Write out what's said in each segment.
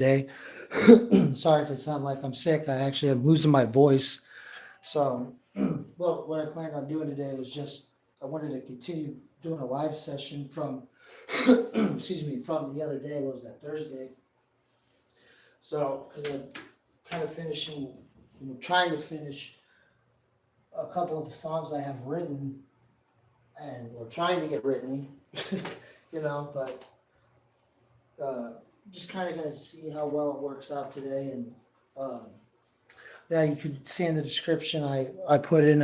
today. Sorry if it sounds like I'm sick. I actually am losing my voice. So, well, what I planned on doing today was just I wanted to continue doing a live session from, excuse me, from the other day. What was that, Thursday? So, because I'm kind of finishing, trying to finish a couple of the songs I have written, and we're trying to get written, but uh, just kind of going to see how well it works out today. And um, yeah, you could see in the description I put in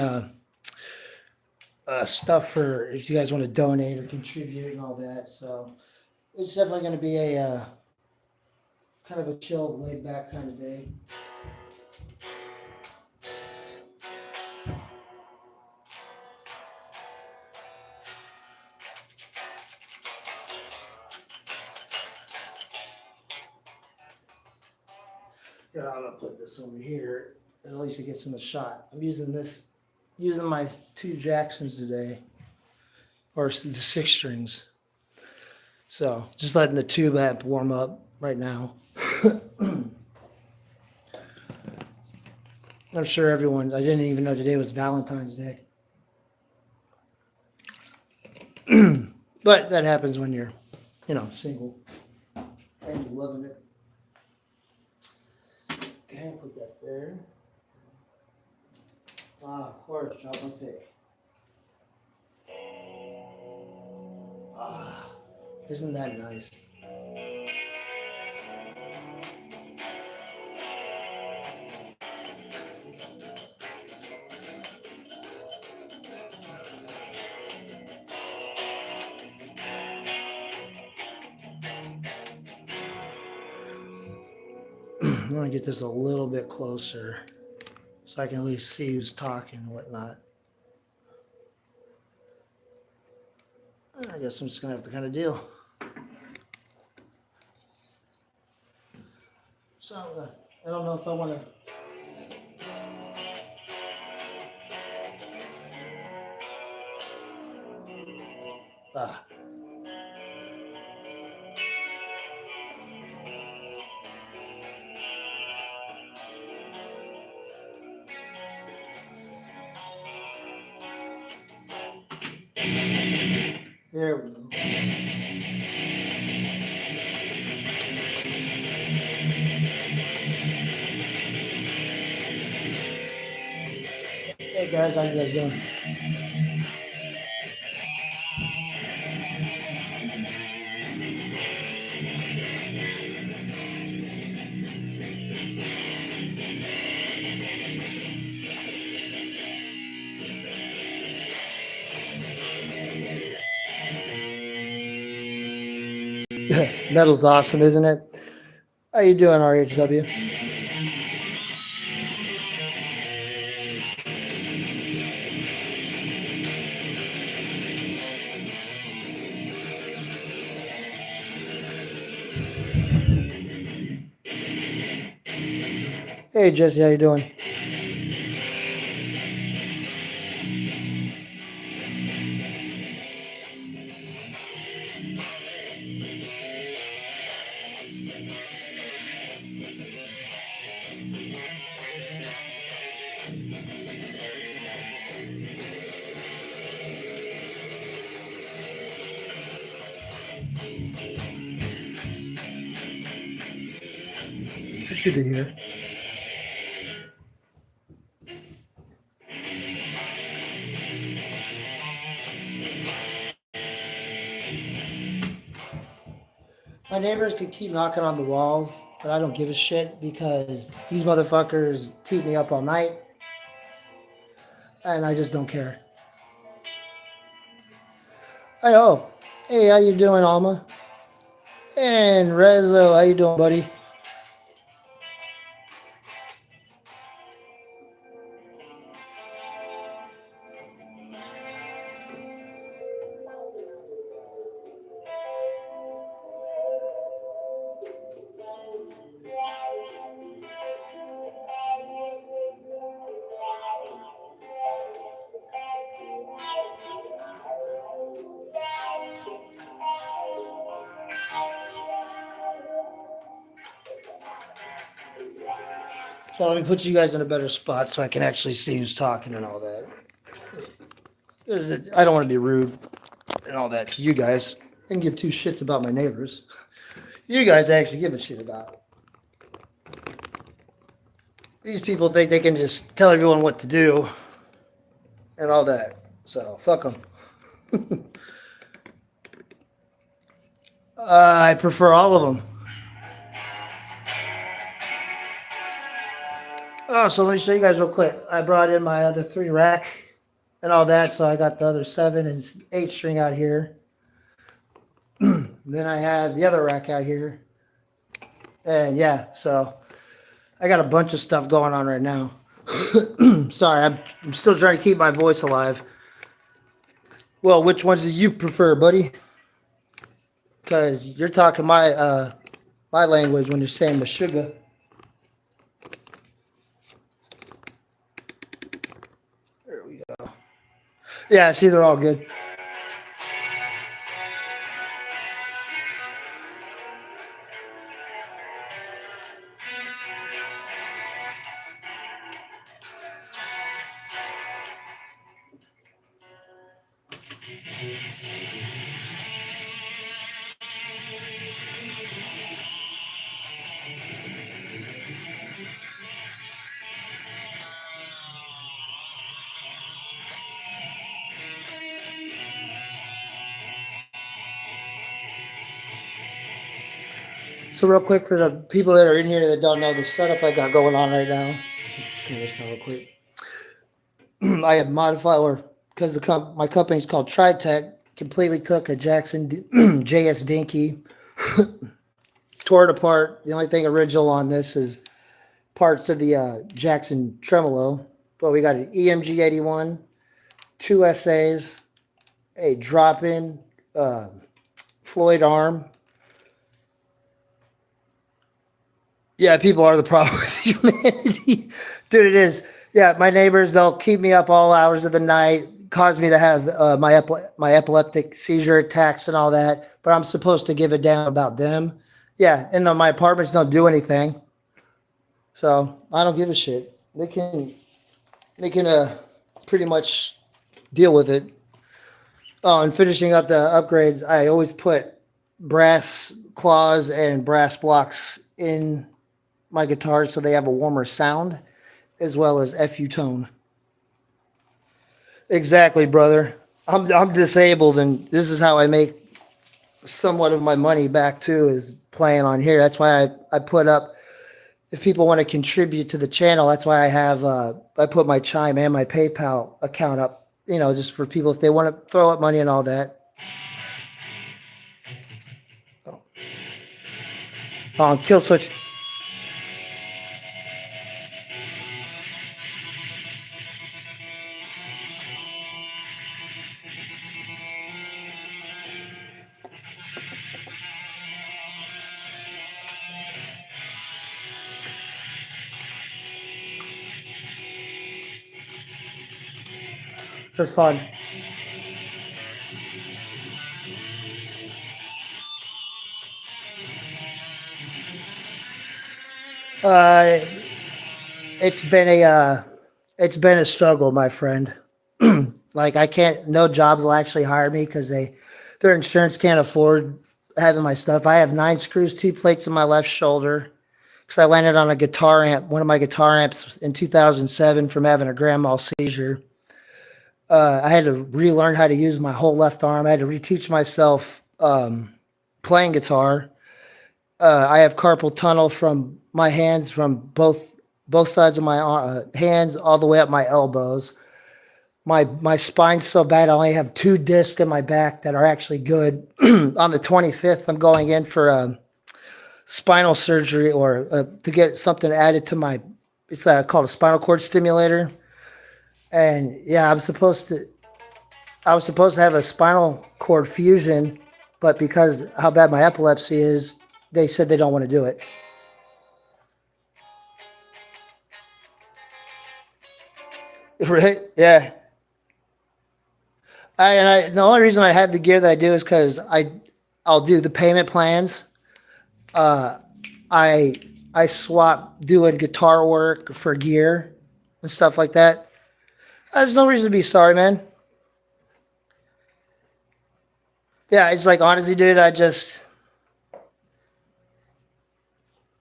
stuff for if you guys want to donate or contribute and all that. So it's definitely going to be a kind of a chill, laid back kind of day. Yeah, I'm gonna put this over here. At least it gets in the shot. I'm using my two Jacksons today, or the six strings. So just letting the tube amp warm up right now. I'm sure everyone. I didn't even know today was Valentine's Day, but that happens when you're, single and you're loving it. Okay, put that there. Ah, of course, drop my pick. Ah, isn't that nice? I'm gonna get this a little bit closer so I can at least see who's talking and whatnot. I guess I'm just gonna have to kind of deal. So I don't know if I want to. Ah. There we go. Hey guys, how you guys doing? Metal's awesome, isn't it? How you doing, RHW? Hey Jesse, how you doing? It's good to hear. My neighbors could keep knocking on the walls, but I don't give a shit because these motherfuckers keep me up all night, and I just don't care. Hey, oh, hey, how you doing, Alma? And Rezo, how you doing, buddy? So let me put you guys in a better spot so I can actually see who's talking and all that. I don't want to be rude and all that to you guys. I can give two shits about my neighbors. You guys actually give a shit about. These people think they can just tell everyone what to do and all that. So fuck them. I prefer all of them. Oh, so let me show you guys real quick. I brought in my other 3 rack and all that, so I got the other 7 and 8 string out here. Then I have the other rack out here. And yeah, so I got a bunch of stuff going on right now. Sorry, I'm still trying to keep my voice alive. Well, which ones do you prefer, buddy? Because you're talking my language when you're saying Meshuggah. There we go. Yeah, see, they're all good. So real quick for the people that are in here that don't know the setup I got going on right now. Turn this down real quick. I have modified, or because my company's called Tri-Tech, completely took a Jackson JS Dinky, tore it apart. The only thing original on this is parts of the Jackson tremolo, but we got an EMG 81, 2 SAs, a drop-in Floyd arm. Yeah, people are the problem with humanity. Dude, it is. Yeah, my neighbors, they'll keep me up all hours of the night, cause me to have my epileptic seizure attacks and all that, but I'm supposed to give a damn about them. Yeah, and my apartments don't do anything. So I don't give a shit. They can pretty much deal with it. Oh, and finishing up the upgrades, I always put brass claws and brass blocks in my guitars so they have a warmer sound as well as FU tone. Exactly, brother. I'm disabled, and this is how I make somewhat of my money back too, is playing on here. That's why I put up, if people want to contribute to the channel, that's why I put my Chime and my PayPal account up, just for people if they want to throw up money and all that. Oh, kill switch. For fun. Uh, it's been a struggle, my friend. Like I can't, no jobs will actually hire me because their insurance can't afford having my stuff. I have 9 screws, 2 plates in my left shoulder because I landed on a guitar amp, one of my guitar amps in 2007 from having a grand mal seizure. I had to relearn how to use my whole left arm. I had to reteach myself playing guitar. I have carpal tunnel from my hands, from both sides of my hands all the way up my elbows. My spine's so bad I only have 2 discs in my back that are actually good. On the 25th, I'm going in for spinal surgery, or to get something added to my, it's called a spinal cord stimulator. And yeah, I was supposed to have a spinal cord fusion, but because how bad my epilepsy is, they said they don't want to do it. Right? Yeah. The only reason I have the gear that I do is because I'll do the payment plans. I I swap doing guitar work for gear and stuff like that. There's no reason to be sorry, man. Yeah, it's like honestly, dude, I just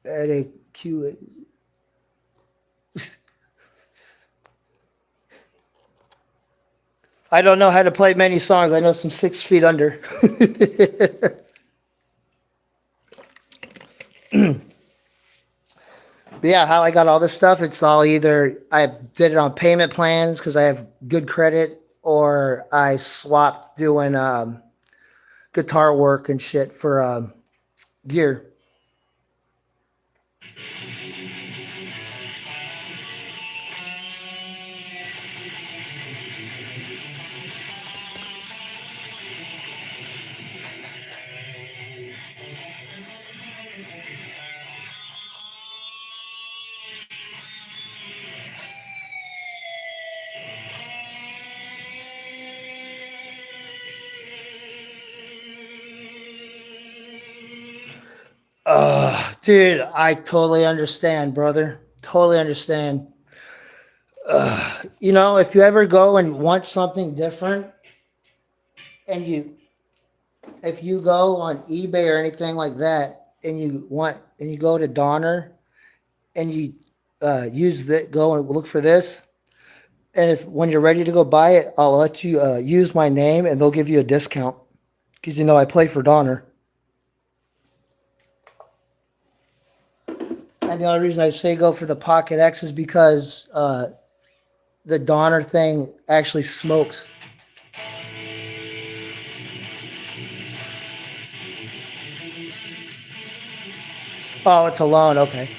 at a Q. I don't know how to play many songs. I know some 6 feet under. But yeah, how I got all this stuff, it's all either I did it on payment plans because I have good credit, or I swapped doing guitar work and shit for gear. Dude, I totally understand, brother. Totally understand. You know, if you ever go and want something different, and if you go on eBay or anything like that, and you go to Donner and you use that, go and look for this, and if when you're ready to go buy it, I'll let you use my name, and they'll give you a discount because you know I play for Donner. And the only reason I say go for the Pocket X is because the Donner thing actually smokes. Oh, it's alone. Okay,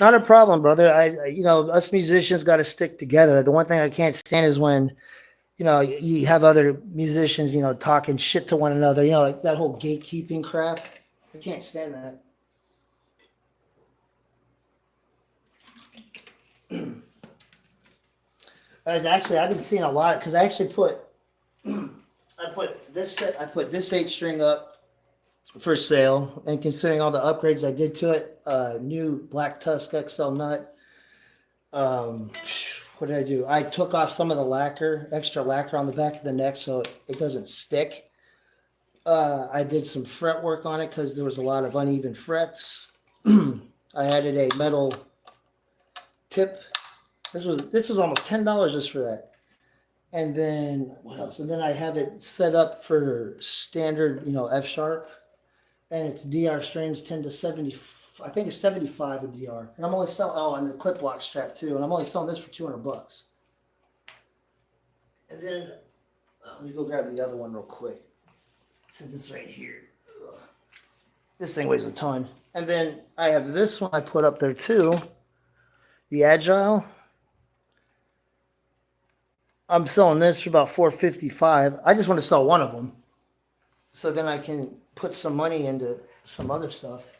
not a problem, brother. You know, us musicians got to stick together. The one thing I can't stand is when you know you have other musicians, you know, talking shit to one another. You know, like that whole gatekeeping crap. I can't stand that. As actually, I've been seeing a lot because I actually I put this 8 string up for sale, and considering all the upgrades I did to it, new Black Tusk XL nut. Um, what did I do? I took off some of the lacquer, extra lacquer on the back of the neck, so it doesn't stick. I did some fret work on it because there was a lot of uneven frets. I added a metal tip. This was almost $10 just for that. And then what else? And then I have it set up for standard, you know, F sharp, and it's DR strings 10 to 70. I think it's 75 with DR. And I'm only selling and the clip lock strap too. And I'm only selling this for $200. And then let me go grab the other one real quick since it's right here. Ugh. This thing weighs a ton. And then I have this one I put up there too, the Agile. I'm selling this for about $455. I just want to sell one of them, so then I can put some money into some other stuff.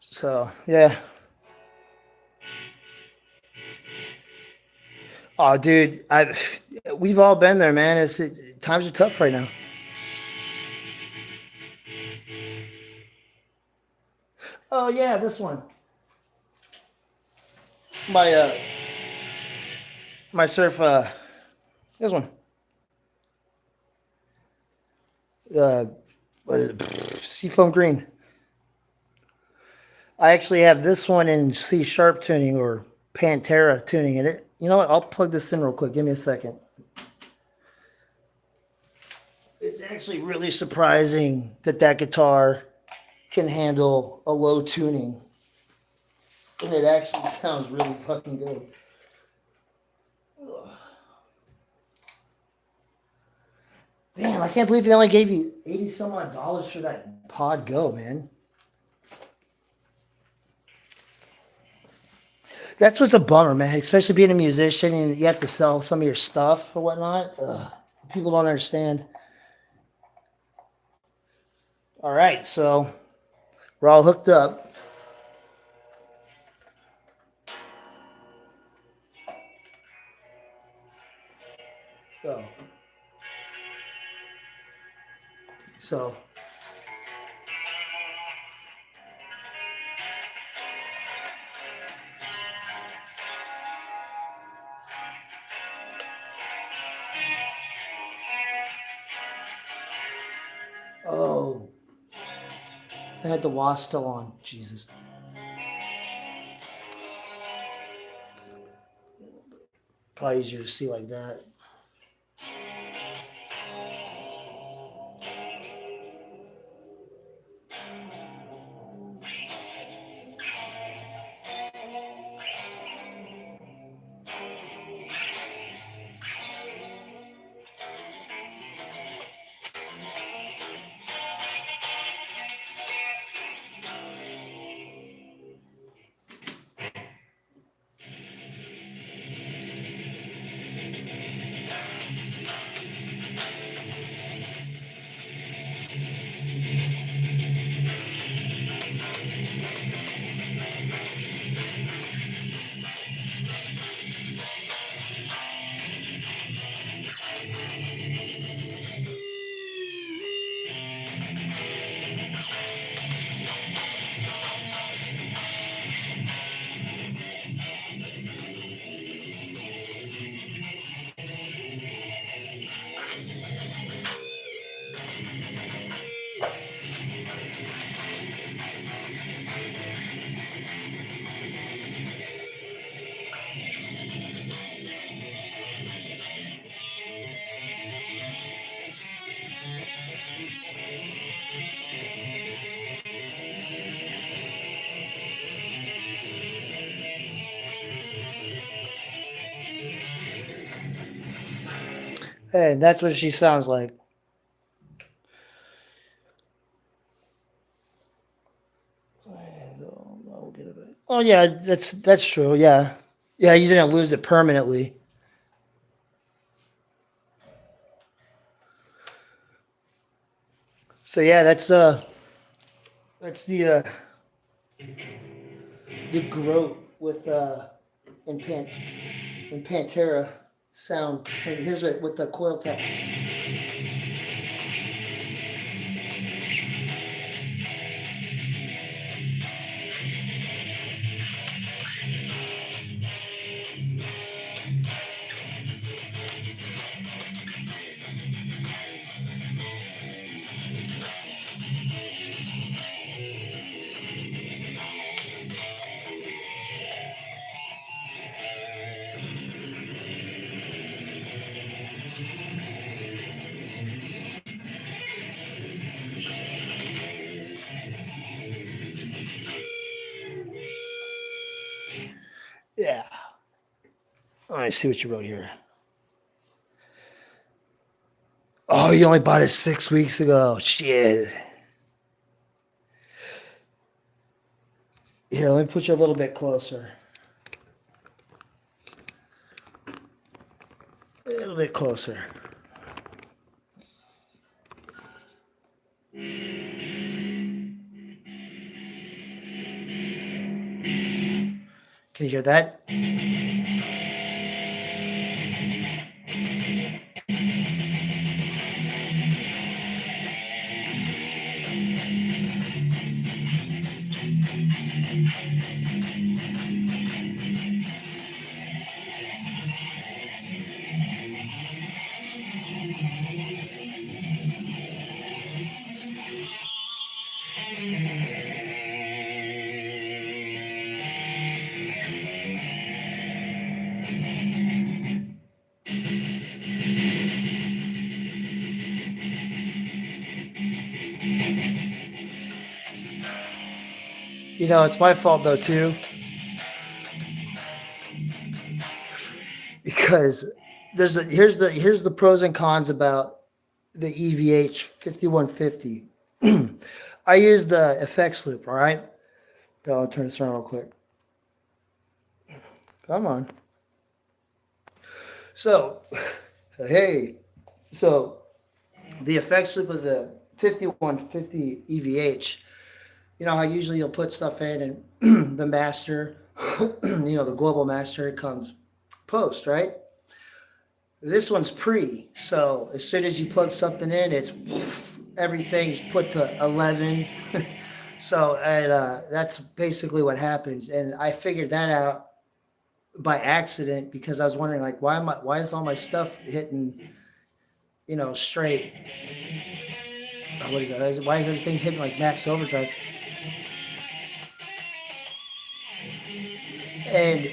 So yeah. Oh, dude, we've all been there, man. Times are tough right now. Oh yeah, this one. My surf. This one. Uh, what is it? Seafoam green. I actually have this one in C sharp tuning or Pantera tuning in it. You know what? I'll plug this in real quick. Give me a second. It's actually really surprising that that guitar can handle a low tuning, and it actually sounds really fucking good. Damn, I can't believe they only gave you 80 some odd dollars for that Pod Go, man. That's what's a bummer, man. Especially being a musician and you have to sell some of your stuff or whatnot. Ugh, people don't understand. All right, so we're all hooked up. So, so Oh, I had the wasp still on. Jesus. Probably easier to see like that. Hey, that's what she sounds like. I'll get it back. Oh yeah, that's true. Yeah, yeah. You didn't lose it permanently. So yeah, that's the groat with in Pan in Pantera sound. And here's it with the coil tap. Yeah. I see what you wrote here. Oh, you only bought it 6 weeks ago. Shit. Here, let me put you a little bit closer. A little bit closer. Can you hear that? You know, it's my fault though too, because here's the pros and cons about the EVH 5150. I use the effects loop. All right, I'll turn this around real quick. Come on. So, hey, so the effects loop of the 5150 EVH. You know how usually you'll put stuff in and the master, the global master comes post, right? This one's pre. So as soon as you plug something in, it's woof, everything's put to 11. So and that's basically what happens. And I figured that out by accident because I was wondering like why is all my stuff hitting straight. what is that? Why is everything hitting like max overdrive? And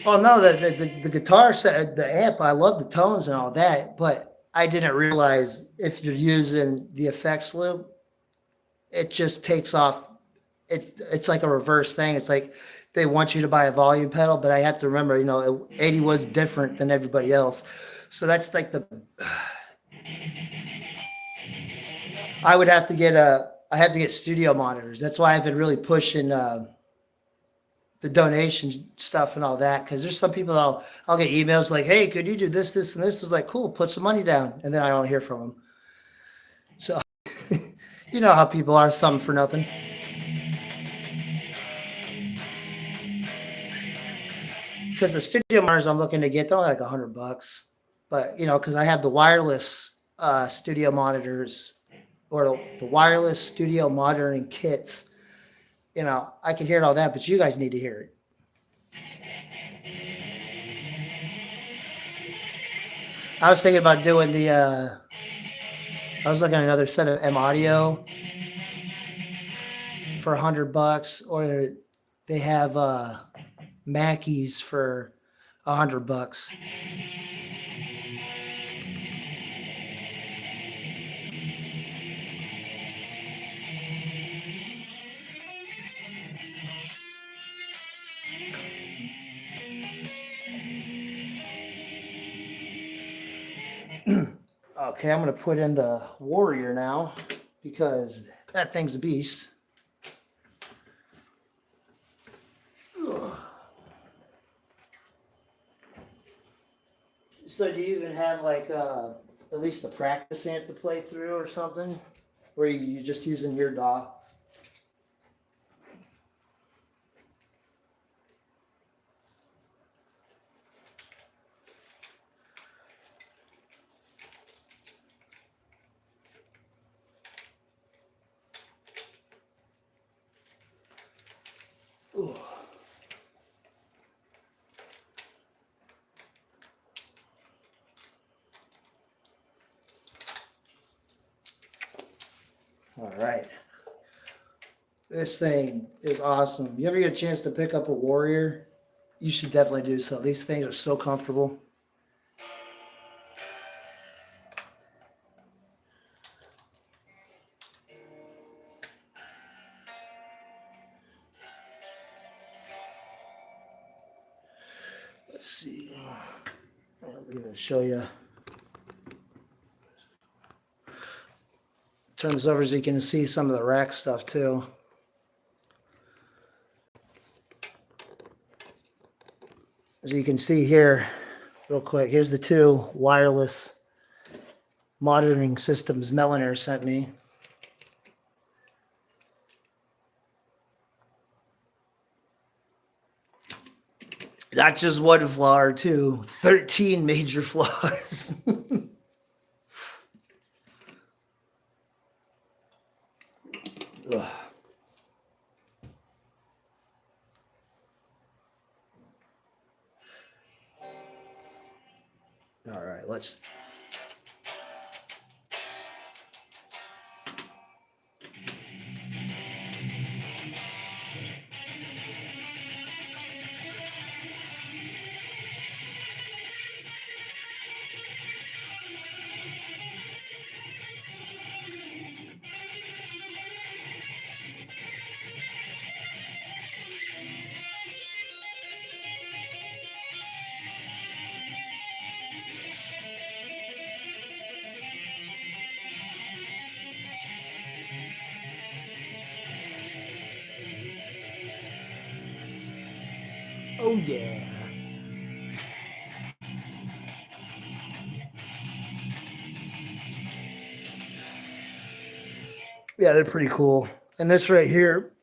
oh no, the guitar set, the amp, I love the tones and all that, but I didn't realize if you're using the effects loop, it just takes off. It's like a reverse thing. It's like they want you to buy a volume pedal, but I have to remember, 80 was different than everybody else. So that's like I have to get studio monitors. That's why I've been really pushing the donation stuff and all that. Cause there's some people that I'll get emails like, hey, could you do this, this, and this? Is like, cool, put some money down. And then I don't hear from them. So you know how people are, something for nothing. Because the studio monitors I'm looking to get, they're only like $100. But because I have the wireless studio monitors or the wireless studio monitoring kits, I can hear all that, but you guys need to hear it. I was thinking about doing I was looking at another set of M Audio for $100, or they have Mackeys for $100. Okay, I'm going to put in the Warrior now because that thing's a beast. So do you even have like at least a practice amp to play through or something? Or are you just using your DAW? All right. This thing is awesome. You ever get a chance to pick up a Warrior? You should definitely do so. These things are so comfortable. Let's see. I'll even show you. Turn this over so you can see some of the rack stuff too. As you can see here, real quick, here's the two wireless monitoring systems Meliner sent me. Not just one flaw or two, 13 major flaws. All right, let's. Oh yeah. Yeah, they're pretty cool. And this right here,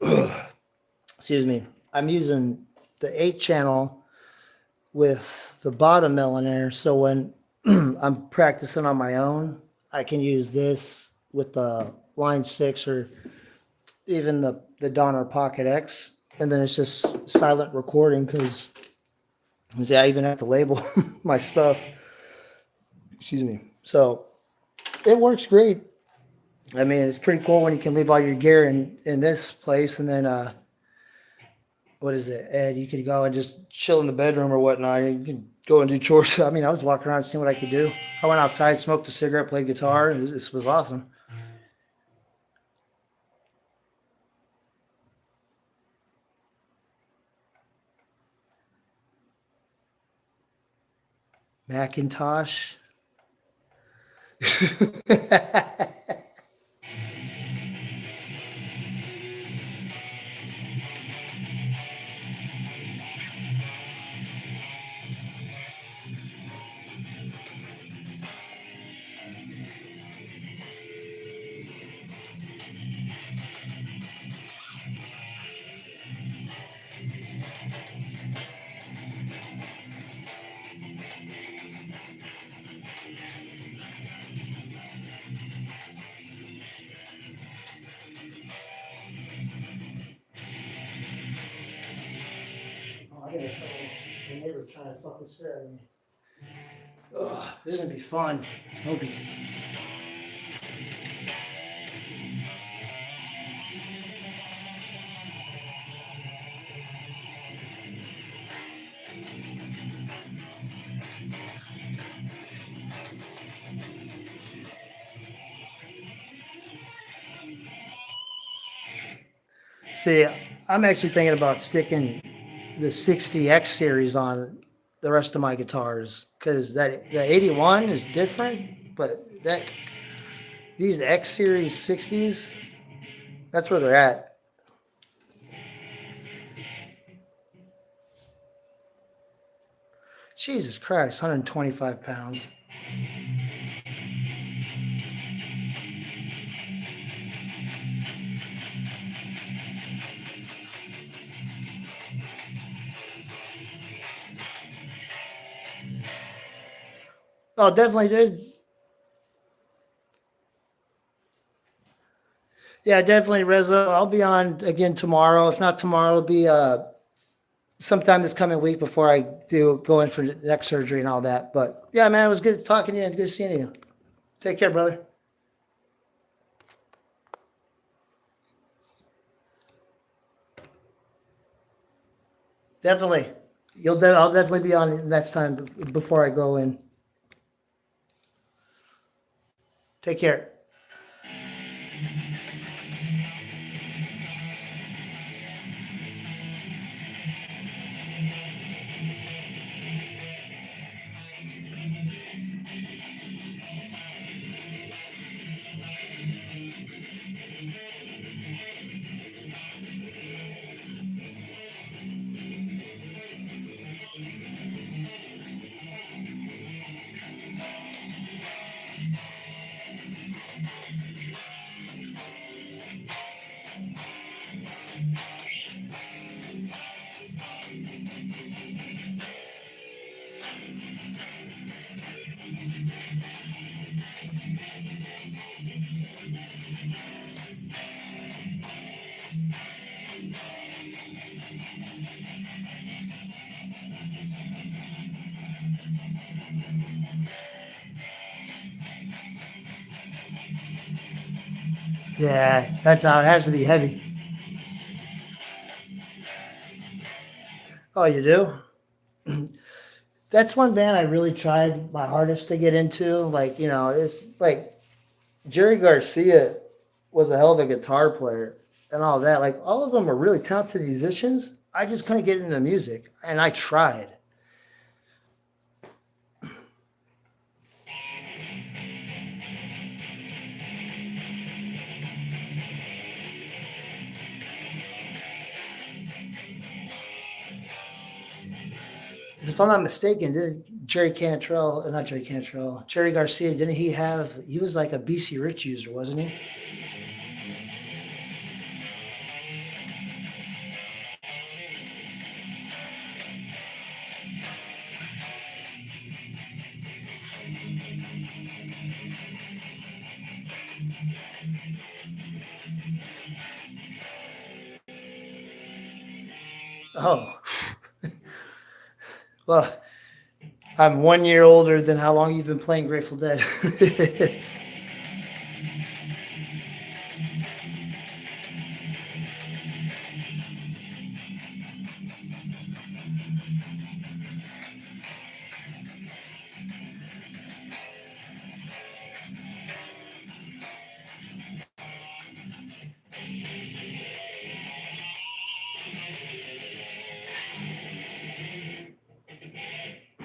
excuse me, I'm using the 8-channel with the bottom Meliner. So when I'm practicing on my own, I can use this with the line 6 or even the Donner Pocket X. And then it's just silent recording because I even have to label my stuff. Excuse me. So it works great. I mean, it's pretty cool when you can leave all your gear in this place, and then what is it? And you could go and just chill in the bedroom or whatnot. You can go and do chores. I mean, I was walking around seeing what I could do. I went outside, smoked a cigarette, played guitar. This was awesome. Macintosh. Oh, I think my neighbor trying to fucking stare at me. Ugh, this is gonna be fun. Hope you. See, I'm actually thinking about sticking the 60X series on the rest of my guitars because that the 81 is different, but that these X series 60s, that's where they're at. Jesus Christ, 125 pounds. Oh, definitely did. Yeah, definitely, Reza. I'll be on again tomorrow. If not tomorrow, it'll be sometime this coming week before I do go in for neck surgery and all that. But yeah, man, it was good talking to you and good seeing you. Take care, brother. Definitely. I'll definitely be on next time before I go in. Take care. Yeah, that's how it has to be heavy. Oh, you do? That's one band I really tried my hardest to get into. Like, it's like Jerry Garcia was a hell of a guitar player and all that. Like, all of them are really talented musicians. I just couldn't get into music, and I tried. If I'm not mistaken, did Jerry Cantrell, not Jerry Cantrell, Jerry Garcia, didn't he was like a BC Rich user, wasn't he? Oh, well, I'm 1 year older than how long you've been playing Grateful Dead.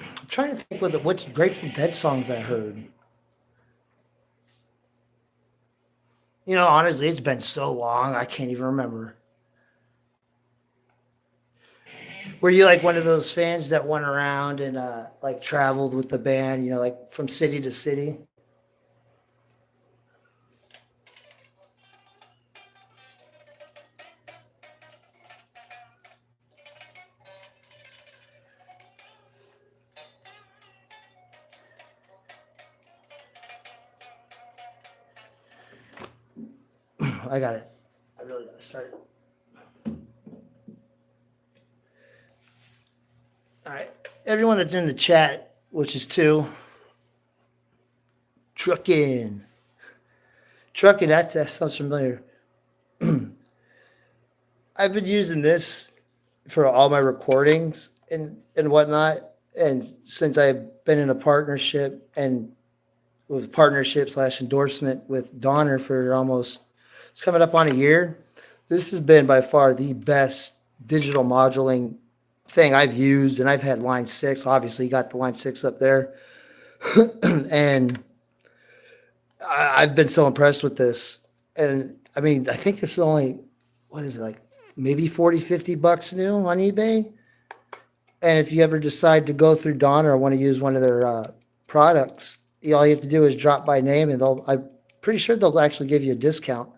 I'm trying to think which Grateful Dead songs I heard. You know, honestly, it's been so long, I can't even remember. Were you like one of those fans that went around and like traveled with the band, you know, like from city to city? I got it. I really got to start. All right. Everyone that's in the chat, which is two, trucking. Trucking, that sounds familiar. I've been using this for all my recordings and whatnot. And since I've been in a partnership and with partnership slash endorsement with Donner for almost, it's coming up on a year. This has been by far the best digital moduling thing I've used. And I've had line 6, obviously, you got the line 6 up there. And I've been so impressed with this. And I mean, I think it's only, what is it, like maybe 40, $50 new on eBay. And if you ever decide to go through Donner or want to use one of their products, all you have to do is drop by name, and I'm pretty sure they'll actually give you a discount.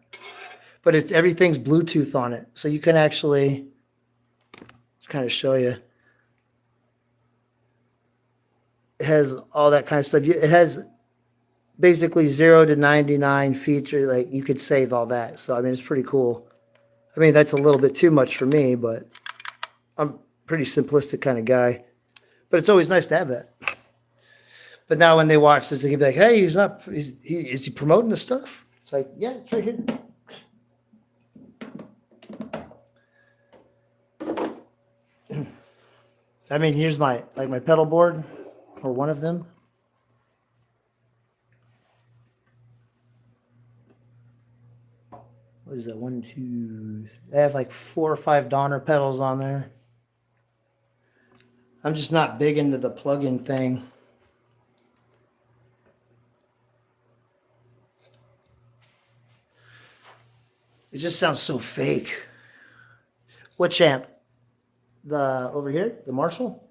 But everything's Bluetooth on it, so you can actually just kind of show you. It has all that kind of stuff. It has basically 0 to 99 feature. Like you could save all that. So I mean, it's pretty cool. I mean, that's a little bit too much for me, but I'm a pretty simplistic kind of guy. But it's always nice to have that. But now when they watch this, they can be like, "Hey, is he promoting the stuff?" It's like, yeah, it's right here. I mean, here's my pedal board, or one of them. What is that? 1, 2, 3. I have like 4 or 5 Donner pedals on there. I'm just not big into the plug-in thing. It just sounds so fake. Which amp? The over here, the Marshall.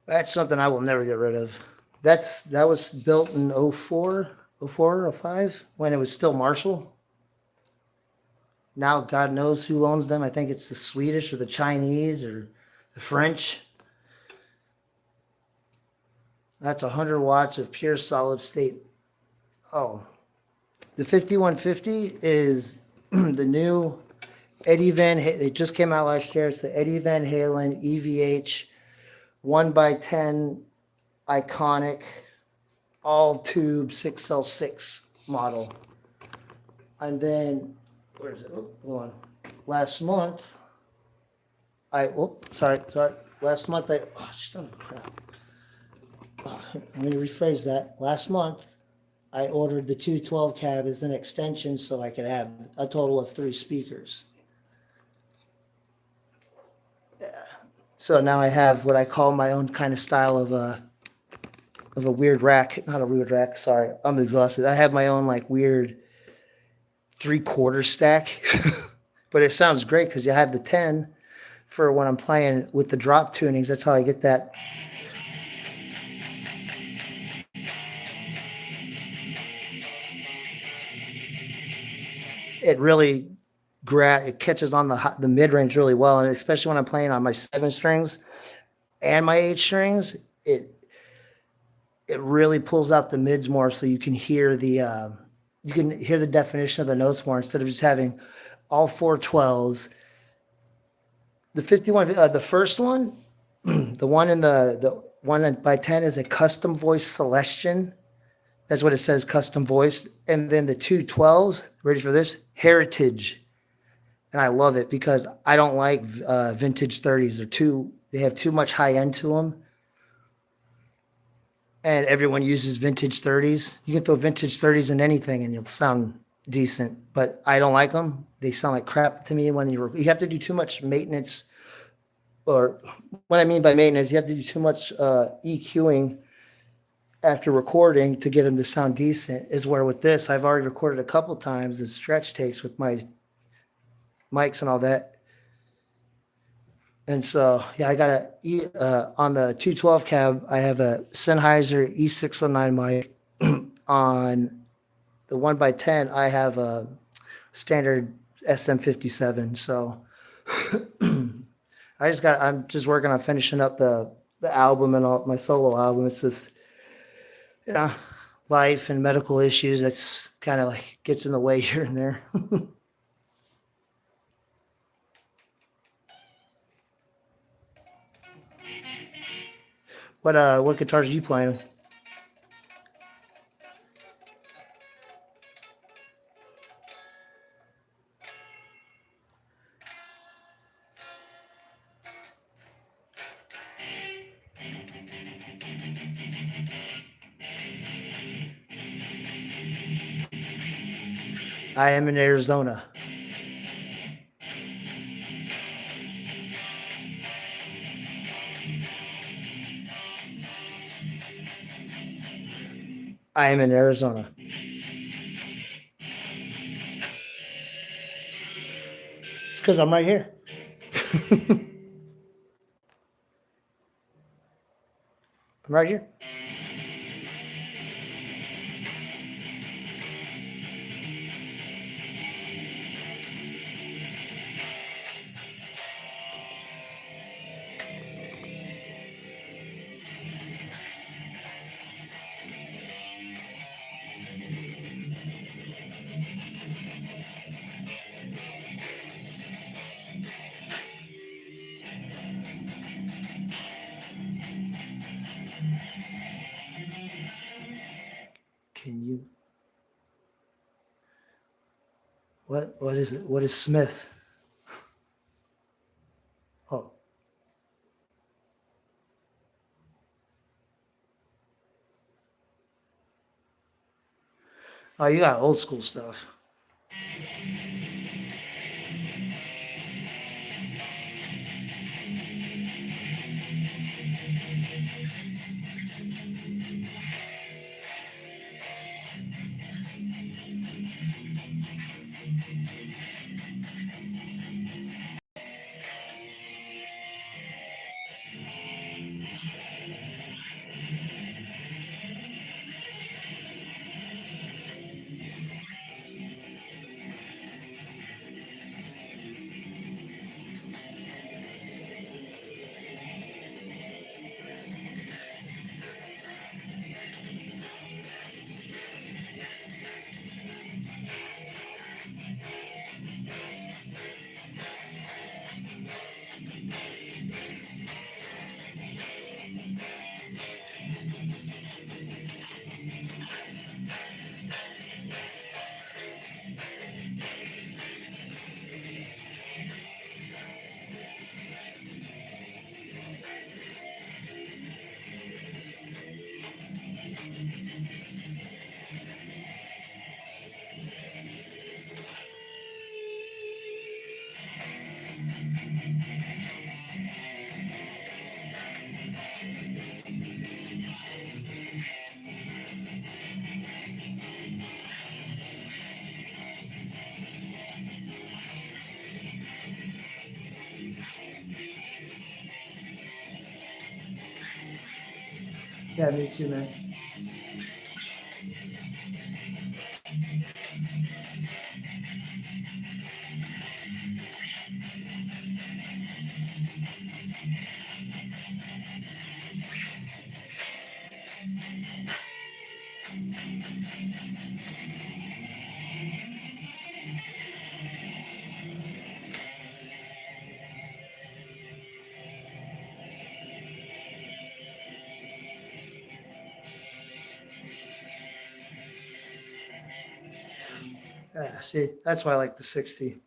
That's something I will never get rid of. That was built in 04, 05 when it was still Marshall. Now God knows who owns them. I think it's the Swedish or the Chinese or the French. That's 100 watts of pure solid state. Oh, the 5150 is the new Eddie Van Halen. It just came out last year. It's the Eddie Van Halen EVH 1x10 iconic all tube 6L6 model. And then, where is it? Oh, hold on. Last month, Last month, son of crap. Let me rephrase that. Last month, I ordered the 212 cab as an extension so I could have a total of 3 speakers. So now I have what I call my own kind of style of a weird rack. Not a weird rack, sorry. I'm exhausted. I have my own like weird 3/4 stack. But it sounds great because you have the 10 for when I'm playing with the drop tunings. That's how I get that. It really it catches on the mid range really well, and especially when I'm playing on my 7 strings and my 8 strings, it really pulls out the mids more, so you can hear the definition of the notes more instead of just having all 4 12s. The 51, the first one, the one in the one by 10 is a custom voice Celestion That's what it says, custom voice. And then the 212s, ready for this? Heritage. And I love it because I don't like vintage 30s. They have too much high end to them. And everyone uses vintage 30s. You can throw vintage 30s in anything and you'll sound decent, but I don't like them. They sound like crap to me when you have to do too much maintenance. Or what I mean by maintenance, you have to do too much EQing after recording to get them to sound decent. Is where with this, I've already recorded a couple times as stretch takes with my mics and all that. And so, yeah, I got on the 212 cab, I have a Sennheiser E609 mic. On the 1x10, I have a standard SM57. So I'm just working on finishing up the album and all my solo album. It's just, you know, life and medical issues that's kind of like gets in the way here and there. What guitars are you playing? I am in Arizona. I am in Arizona. It's because I'm right here. I'm right here. Can you? What is it? What is Smith? Oh, oh, you got old school stuff. Yeah, me too, man. Yeah, see, that's why I like the 60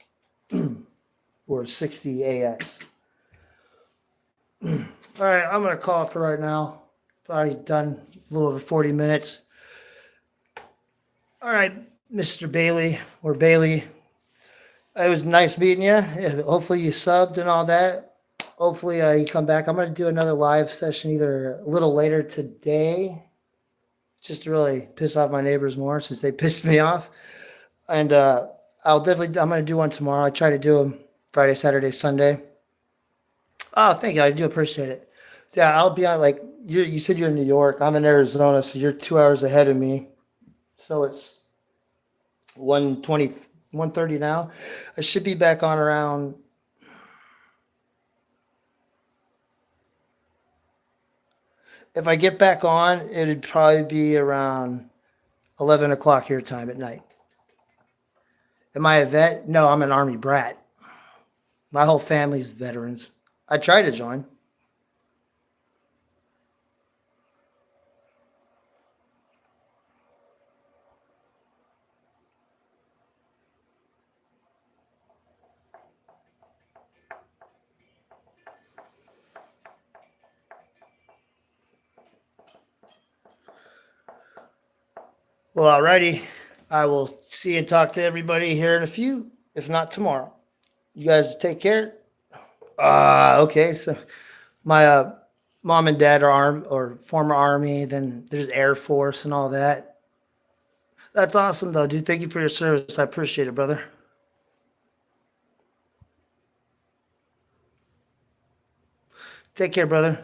or 60 AX. All right, I'm gonna call it for right now. I've already done a little over 40 minutes. All right, Mr. Bailey or Bailey, it was nice meeting you. Hopefully you subbed and all that. Hopefully you come back. I'm gonna do another live session either a little later today, just to really piss off my neighbors more since they pissed me off. And I'm gonna do one tomorrow. I try to do them Friday, Saturday, Sunday. Oh, thank you. I do appreciate it. So, yeah, I'll be on like you said you're in New York. I'm in Arizona, so you're 2 hours ahead of me. So it's 1:20, 1:30 now. I should be back on around. If I get back on, it'd probably be around 11 o'clock your time at night. Am I a vet? No, I'm an Army brat. My whole family's veterans. I tried to join. Well, alrighty. I will see and talk to everybody here in a few, if not tomorrow. You guys take care. Okay. So my mom and dad are former Army. Then there's Air Force and all that. That's awesome, though, dude. Thank you for your service. I appreciate it, brother. Take care, brother.